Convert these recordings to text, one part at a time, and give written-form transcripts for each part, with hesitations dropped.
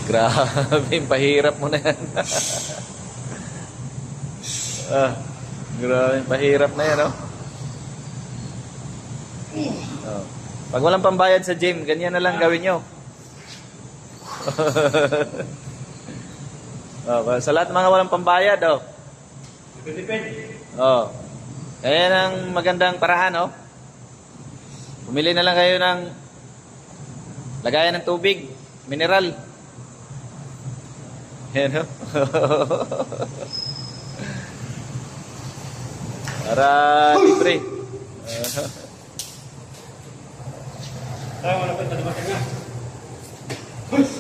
Grabe, pahirap mo na yan. Grabe, pahirap na yan, oh. Oh. Pag walang pambayad sa gym, ganyan na lang gawin nyo. Oh, sa lahat ng mga walang pambayad, oh. Oh. Ayan ang magandang paraan, oh. Pumili na lang kayo ng lagayan ng tubig, mineral. Ayan, oh. Para libre.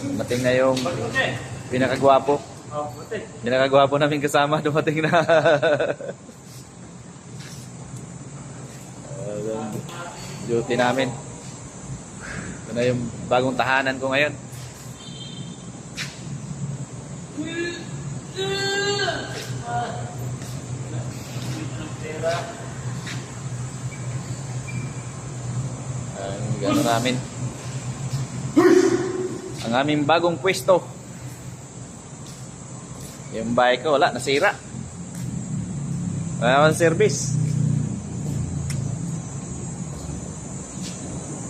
Dumating na yung pinakagwapo. Pinakagwapo namin kasama, dumating na. Duty namin. Ito na yung bagong tahanan ko ngayon. Ang gano'n namin. Ang aming bagong pwesto. Yung bike ko, wala, nasira. Wala naman service.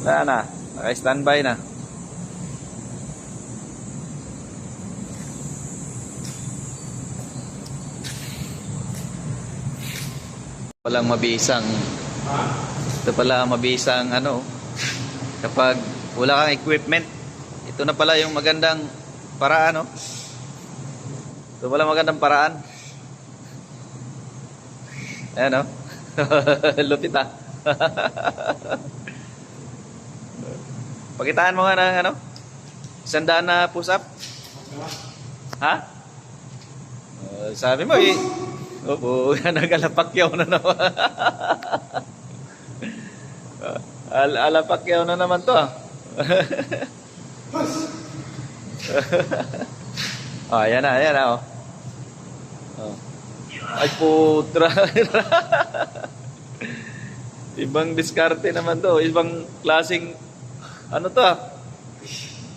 Wala na, naka-standby na. Walang mabisang. Ito pala mabisang ano, kapag wala kang equipment. Ito na pala yung magandang paraan, no? Ito pala magandang paraan. Ayan, no? Lupit, ah. Pakitaan mo nga ng ano? 100 na push up. Ha? Sabi mo eh. Opo, nag-alapakyaw na naman. Alapakyaw na naman to, ah. Oh, ayan na, oh. Oh. Ay, putra. Ibang diskarte naman to. Ibang klaseng, ano to, ah.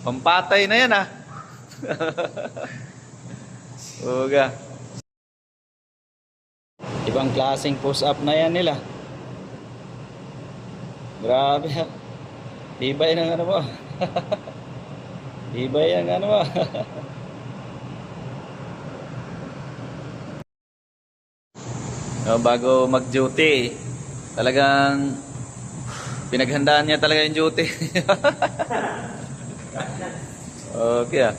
Pampatay na yan, ah. Uga. Ibang klaseng push-up na yan nila. Grabe, ha. Tibay ng ano mo. Tibay ang ano mo. Bago mag-duty, talagang pinaghandaan niya talaga yung duty. Okay, ah.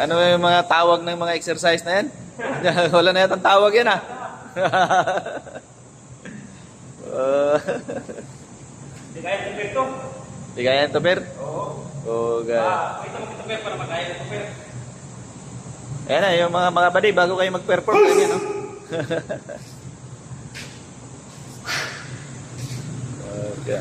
Ano yung mga tawag ng mga exercise na yan? Wala na yatang tawag yan, ah. Di kaya ito per to? Di kaya ito per? Oo. Kaya Ito per para makaya ito per. ayan na, yung mga buddy, bago kayo mag-perform kayo, no? Okay.